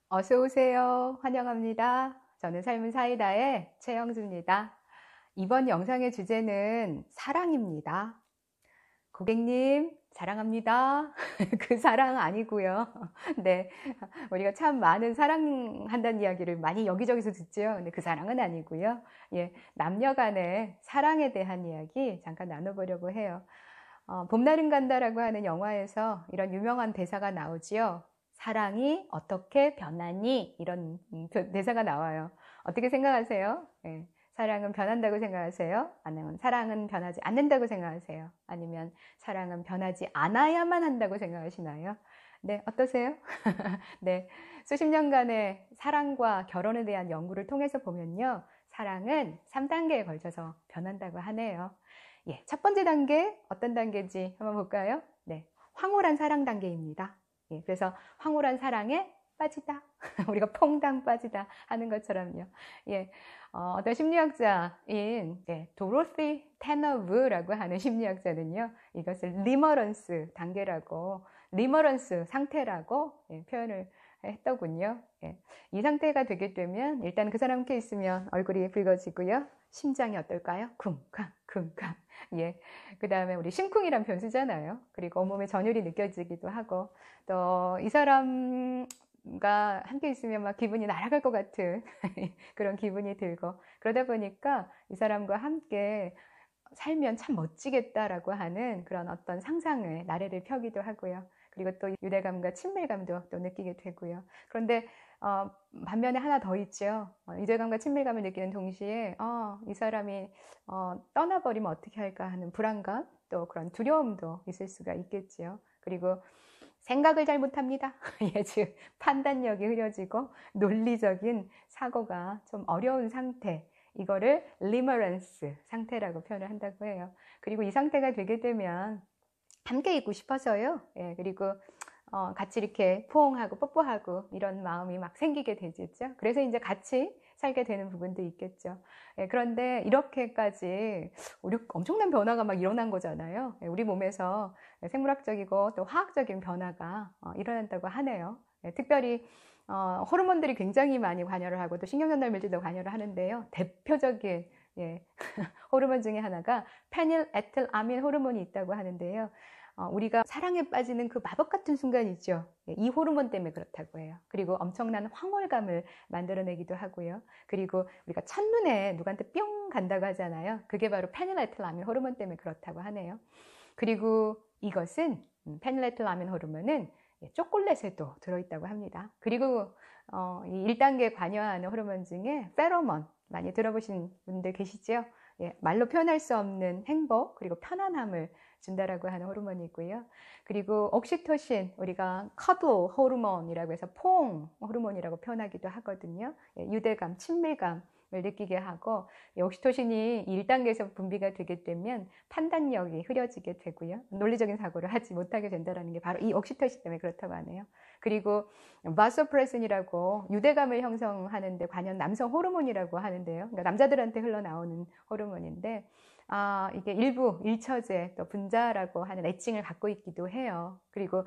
어서 오세요. 환영합니다. 저는 삶은 사이다의 최영주입니다. 이번 영상의 주제는 사랑입니다. 고객님, 사랑합니다. 그 사랑 아니고요. 네, 우리가 참 많은 사랑한다는 이야기를 많이 여기저기서 듣죠. 근데 그 사랑은 아니고요. 예, 남녀 간의 사랑에 대한 이야기 잠깐 나눠보려고 해요. 봄날은 간다라고 하는 영화에서 이런 유명한 대사가 나오지요. 사랑이 어떻게 변하니? 이런 대사가 나와요. 어떻게 생각하세요? 예, 사랑은 변한다고 생각하세요? 아니면 사랑은 변하지 않는다고 생각하세요? 아니면 사랑은 변하지 않아야만 한다고 생각하시나요? 네, 어떠세요? 네, 수십 년간의 사랑과 결혼에 대한 연구를 통해서 보면요. 사랑은 3단계에 걸쳐서 변한다고 하네요. 예, 첫 번째 단계 어떤 단계인지 한번 볼까요? 네, 황홀한 사랑 단계입니다. 예, 그래서 황홀한 사랑에 빠지다. 우리가 퐁당 빠지다 하는 것처럼요. 예, 어떤 심리학자인 도로시 테너브라고 하는 심리학자는요. 이것을 리머런스 단계라고, 리머런스 상태라고 표현을 했더군요. 예, 이 상태가 되게 되면 일단 그 사람 함께 있으면 얼굴이 붉어지고요. 심장이 어떨까요? 쿵쾅 쿵쾅. 예. 그 다음에 우리 심쿵이란 표현 쓰잖아요. 그리고 온몸에 전율이 느껴지기도 하고, 또 이 사람과 함께 있으면 막 기분이 날아갈 것 같은 그런 기분이 들고, 그러다 보니까 이 사람과 함께 살면 참 멋지겠다라고 하는 그런 어떤 상상을 나래를 펴기도 하고요. 그리고 또 유대감과 친밀감도 또 느끼게 되고요. 그런데 반면에 하나 더 있죠. 유대감과 친밀감을 느끼는 동시에 이 사람이 떠나버리면 어떻게 할까 하는 불안감, 또 그런 두려움도 있을 수가 있겠지요. 그리고 생각을 잘 못합니다. 예, 즉 판단력이 흐려지고 논리적인 사고가 좀 어려운 상태, 이거를 리머런스 상태라고 표현을 한다고 해요. 그리고 이 상태가 되게 되면 함께 있고 싶어서요. 예, 그리고 같이 이렇게 포옹하고 뽀뽀하고 이런 마음이 막 생기게 되겠죠. 그래서 이제 같이 살게 되는 부분도 있겠죠. 예, 그런데 이렇게까지 우리 엄청난 변화가 막 일어난 거잖아요. 예, 우리 몸에서 생물학적이고 또 화학적인 변화가 일어난다고 하네요. 예, 특별히 호르몬들이 굉장히 많이 관여를 하고 또 신경전달 물질도 관여를 하는데요. 대표적인 호르몬 중에 하나가 페닐에틸아민 호르몬이 있다고 하는데요. 우리가 사랑에 빠지는 그 마법 같은 순간 있죠. 이 호르몬 때문에 그렇다고 해요. 그리고 엄청난 황홀감을 만들어내기도 하고요. 그리고 우리가 첫눈에 누구한테 뿅 간다고 하잖아요. 그게 바로 페닐에틸아민 호르몬 때문에 그렇다고 하네요. 그리고 이것은 페닐에틸아민 호르몬은 초콜릿에도 들어있다고 합니다. 그리고 이 1단계 관여하는 호르몬 중에 페로몬 많이 들어보신 분들 계시죠? 예, 말로 표현할 수 없는 행복 그리고 편안함을 준다라고 하는 호르몬이고요. 그리고 옥시토신, 우리가 커들 호르몬이라고 해서 포옹 호르몬이라고 표현하기도 하거든요. 예, 유대감, 친밀감을 느끼게 하고, 옥시토신이 1단계에서 분비가 되게 되면 판단력이 흐려지게 되고요. 논리적인 사고를 하지 못하게 된다는 게 바로 이 옥시토신 때문에 그렇다고 하네요. 그리고 바소프레신이라고 유대감을 형성하는 데 관여한 남성 호르몬이라고 하는데요. 그러니까 남자들한테 흘러나오는 호르몬인데, 이게 일부 일처제 또 분자라고 하는 애칭을 갖고 있기도 해요. 그리고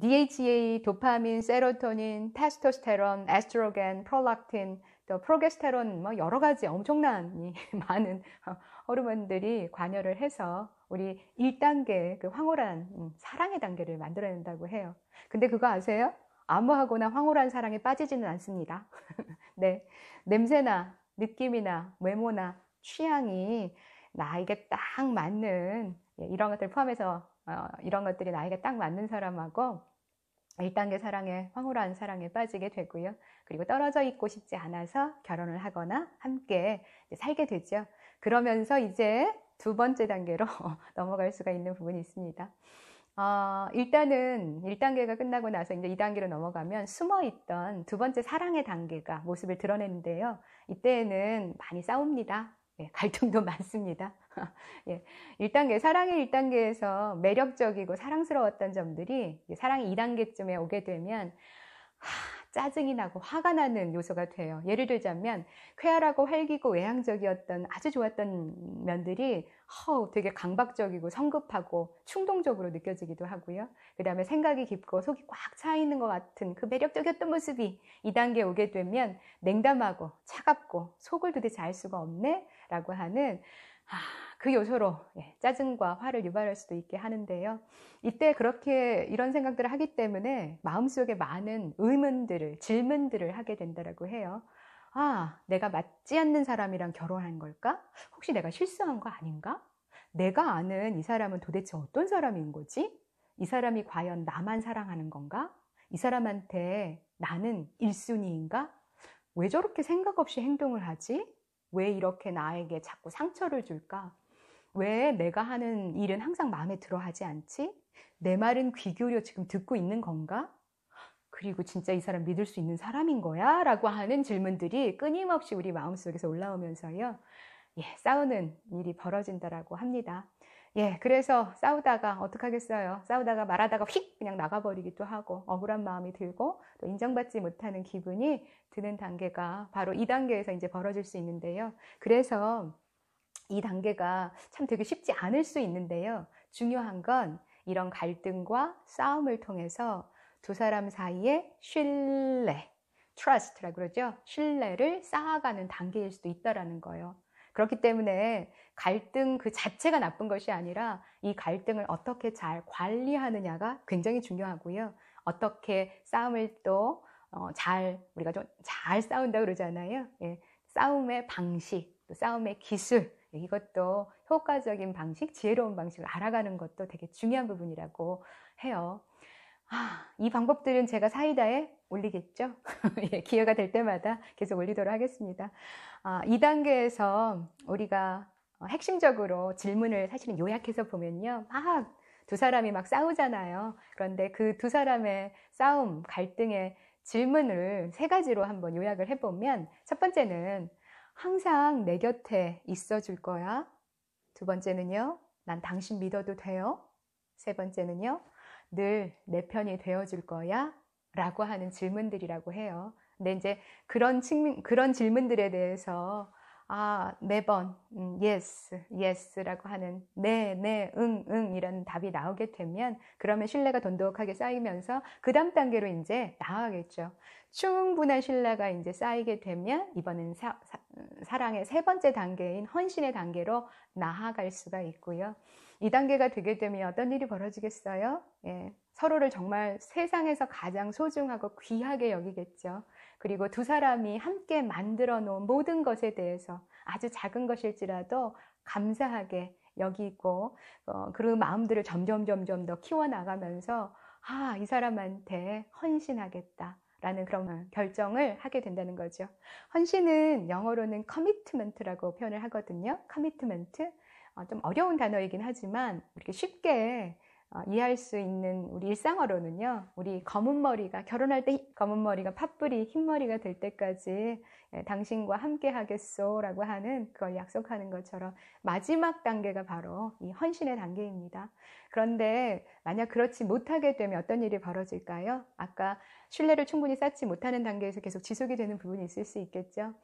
DHA, 도파민, 세로토닌, 테스토스테론, 에스트로겐, 프롤락틴, 또 프로게스테론, 뭐 여러 가지 엄청난 많은 호르몬들이 관여를 해서 우리 1단계 그 황홀한 사랑의 단계를 만들어낸다고 해요. 근데 그거 아세요? 아무하고나 황홀한 사랑에 빠지지는 않습니다. 네, 냄새나 느낌이나 외모나 취향이 나에게 딱 맞는, 이런 것들 포함해서 이런 것들이 나에게 딱 맞는 사람하고 1단계 사랑에, 황홀한 사랑에 빠지게 되고요. 그리고 떨어져 있고 싶지 않아서 결혼을 하거나 함께 살게 되죠. 그러면서 이제 두 번째 단계로 넘어갈 수가 있는 부분이 있습니다. 일단은 1단계가 끝나고 나서 이제 2단계로 넘어가면 숨어있던 두 번째 사랑의 단계가 모습을 드러내는데요. 이때에는 많이 싸웁니다. 예, 갈등도 많습니다. 예, 1단계, 사랑의 1단계에서 매력적이고 사랑스러웠던 점들이 사랑의 2단계쯤에 오게 되면 짜증이 나고 화가 나는 요소가 돼요. 예를 들자면 쾌활하고 활기고 외향적이었던 아주 좋았던 면들이 되게 강박적이고 성급하고 충동적으로 느껴지기도 하고요. 그 다음에 생각이 깊고 속이 꽉 차 있는 것 같은 그 매력적이었던 모습이 2단계에 오게 되면 냉담하고 차갑고 속을 도대체 알 수가 없네 라고 하는 그 요소로 짜증과 화를 유발할 수도 있게 하는데요. 이때 그렇게 이런 생각들을 하기 때문에 마음속에 많은 의문들을, 질문들을 하게 된다고 해요. 내가 맞지 않는 사람이랑 결혼한 걸까? 혹시 내가 실수한 거 아닌가? 내가 아는 이 사람은 도대체 어떤 사람인 거지? 이 사람이 과연 나만 사랑하는 건가? 이 사람한테 나는 1순위인가? 왜 저렇게 생각 없이 행동을 하지? 왜 이렇게 나에게 자꾸 상처를 줄까? 왜 내가 하는 일은 항상 마음에 들어 하지 않지? 내 말은 귀 기울여 지금 듣고 있는 건가? 그리고 진짜 이 사람 믿을 수 있는 사람인 거야? 라고 하는 질문들이 끊임없이 우리 마음속에서 올라오면서요. 싸우는 일이 벌어진다라고 합니다. 그래서 싸우다가 어떡하겠어요? 싸우다가 말하다가 휙 그냥 나가버리기도 하고 억울한 마음이 들고 또 인정받지 못하는 기분이 드는 단계가 바로 이 단계에서 이제 벌어질 수 있는데요. 그래서 이 단계가 참 되게 쉽지 않을 수 있는데요. 중요한 건 이런 갈등과 싸움을 통해서 두 사람 사이에 신뢰, trust라고 그러죠. 신뢰를 쌓아가는 단계일 수도 있다라는 거예요. 그렇기 때문에 갈등 그 자체가 나쁜 것이 아니라 이 갈등을 어떻게 잘 관리하느냐가 굉장히 중요하고요. 어떻게 싸움을 또 우리가 좀 잘 싸운다 그러잖아요. 싸움의 방식, 또 싸움의 기술, 이것도 효과적인 방식, 지혜로운 방식을 알아가는 것도 되게 중요한 부분이라고 해요. 이 방법들은 제가 사이다에 올리겠죠? 기회가 될 때마다 계속 올리도록 하겠습니다. 2단계에서 우리가 핵심적으로 질문을 사실은 요약해서 보면요. 두 사람이 막 싸우잖아요. 그런데 그 두 사람의 싸움, 갈등의 질문을 3가지로 한번 요약을 해보면 첫 번째는 항상 내 곁에 있어 줄 거야. 두 번째는요. 난 당신 믿어도 돼요. 세 번째는요. 늘 내 편이 되어줄 거야? 라고 하는 질문들이라고 해요. 근데 이제 그런 질문들에 대해서 매번 yes라고 하는 네, 응 이런 답이 나오게 되면 그러면 신뢰가 돈독하게 쌓이면서 그 다음 단계로 이제 나아가겠죠. 충분한 신뢰가 이제 쌓이게 되면 이번엔 사랑의 3번째 단계인 헌신의 단계로 나아갈 수가 있고요. 이 단계가 되게 되면 어떤 일이 벌어지겠어요? 서로를 정말 세상에서 가장 소중하고 귀하게 여기겠죠. 그리고 두 사람이 함께 만들어 놓은 모든 것에 대해서 아주 작은 것일지라도 감사하게 여기고 그 마음들을 점점 더 키워나가면서 이 사람한테 헌신하겠다 라는 그런 결정을 하게 된다는 거죠. 헌신은 영어로는 commitment라고 표현을 하거든요. commitment. 좀 어려운 단어이긴 하지만 이렇게 쉽게 이해할 수 있는 우리 일상어로는요. 우리 검은 머리가 결혼할 때 검은 머리가 팥뿌리 흰머리가 될 때까지 당신과 함께 하겠소 라고 하는 그걸 약속하는 것처럼 마지막 단계가 바로 이 헌신의 단계입니다. 그런데 만약 그렇지 못하게 되면 어떤 일이 벌어질까요? 아까 신뢰를 충분히 쌓지 못하는 단계에서 계속 지속이 되는 부분이 있을 수 있겠죠.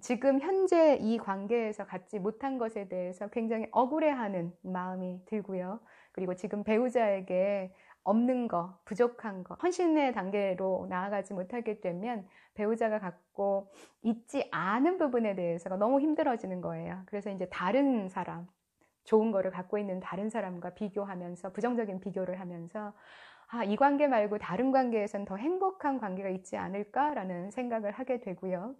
지금 현재 이 관계에서 갖지 못한 것에 대해서 굉장히 억울해하는 마음이 들고요. 그리고 지금 배우자에게 없는 거, 부족한 거, 헌신의 단계로 나아가지 못하게 되면 배우자가 갖고 있지 않은 부분에 대해서가 너무 힘들어지는 거예요. 그래서 이제 다른 사람, 좋은 거를 갖고 있는 다른 사람과 비교하면서 부정적인 비교를 하면서 이 관계 말고 다른 관계에선 더 행복한 관계가 있지 않을까라는 생각을 하게 되고요.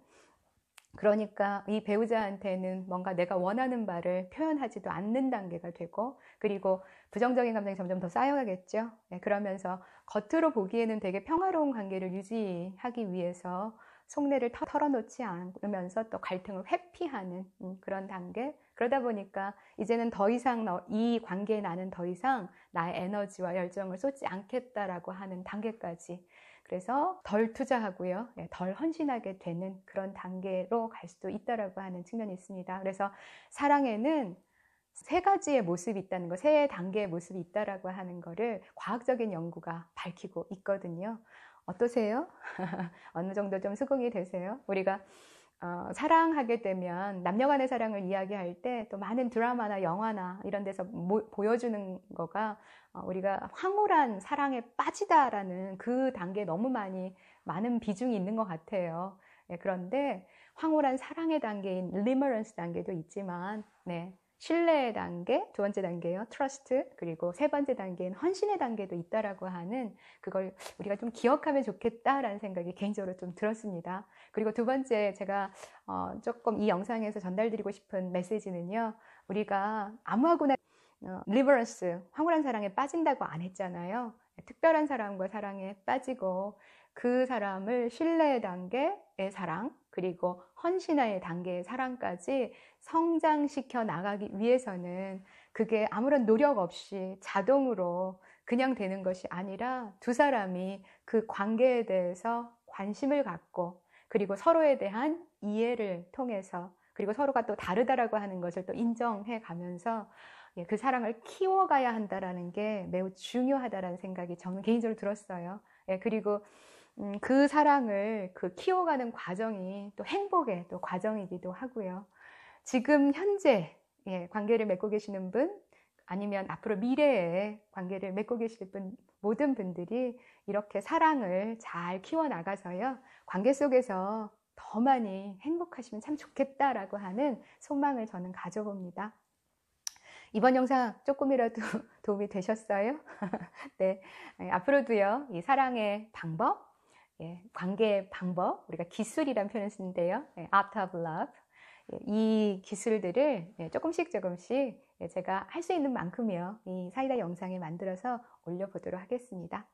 그러니까 이 배우자한테는 뭔가 내가 원하는 바를 표현하지도 않는 단계가 되고 그리고 부정적인 감정이 점점 더 쌓여가겠죠. 그러면서 겉으로 보기에는 되게 평화로운 관계를 유지하기 위해서 속내를 털어놓지 않으면서 또 갈등을 회피하는 그런 단계. 그러다 보니까 이제는 더 이상 이 관계에 나는 더 이상 나의 에너지와 열정을 쏟지 않겠다라고 하는 단계까지. 그래서 덜 투자하고요. 덜 헌신하게 되는 그런 단계로 갈 수도 있다라고 하는 측면이 있습니다. 그래서 사랑에는 3가지의 모습이 있다는 거, 3단계의 모습이 있다라고 하는 거를 과학적인 연구가 밝히고 있거든요. 어떠세요? 어느 정도 좀 수긍이 되세요? 우리가 사랑하게 되면 남녀 간의 사랑을 이야기할 때 또 많은 드라마나 영화나 이런 데서 보여주는 거가 우리가 황홀한 사랑에 빠지다라는 그 단계에 너무 많은 비중이 있는 것 같아요. 예, 그런데 황홀한 사랑의 단계인 리머런스 단계도 있지만, 네, 신뢰의 단계, 두 번째 단계요, 트러스트, 그리고 세 번째 단계인 헌신의 단계도 있다라고 하는 그걸 우리가 좀 기억하면 좋겠다라는 생각이 개인적으로 좀 들었습니다. 그리고 두 번째 제가 조금 이 영상에서 전달드리고 싶은 메시지는요, 우리가 아무하고나 리버런스, 황홀한 사랑에 빠진다고 안 했잖아요. 특별한 사람과 사랑에 빠지고 그 사람을 신뢰의 단계의 사랑, 그리고 헌신의 단계의 사랑까지 성장시켜 나가기 위해서는 그게 아무런 노력 없이 자동으로 그냥 되는 것이 아니라 두 사람이 그 관계에 대해서 관심을 갖고, 그리고 서로에 대한 이해를 통해서, 그리고 서로가 또 다르다라고 하는 것을 또 인정해 가면서 그 사랑을 키워가야 한다라는 게 매우 중요하다라는 생각이 저는 개인적으로 들었어요. 그리고 그 사랑을 키워가는 과정이 또 행복의 또 과정이기도 하고요. 지금 현재 관계를 맺고 계시는 분, 아니면 앞으로 미래에 관계를 맺고 계실 분, 모든 분들이 이렇게 사랑을 잘 키워나가서요, 관계 속에서 더 많이 행복하시면 참 좋겠다라고 하는 소망을 저는 가져봅니다. 이번 영상 조금이라도 도움이 되셨어요? 네, 앞으로도요, 이 사랑의 방법, 관계의 방법, 우리가 기술이란 표현을 쓰는데요, Art of Love, 이 기술들을 조금씩 제가 할 수 있는 만큼이요, 이 사이다 영상에 만들어서 올려보도록 하겠습니다.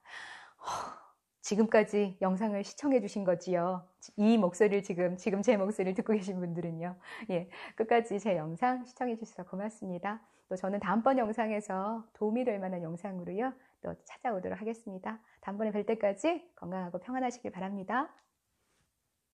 지금까지 영상을 시청해 주신 거지요. 이 목소리를 지금 제 목소리를 듣고 계신 분들은요, 끝까지 제 영상 시청해 주셔서 고맙습니다. 또 저는 다음번 영상에서 도움이 될 만한 영상으로요, 또 찾아오도록 하겠습니다. 다음번에 뵐 때까지 건강하고 평안하시길 바랍니다.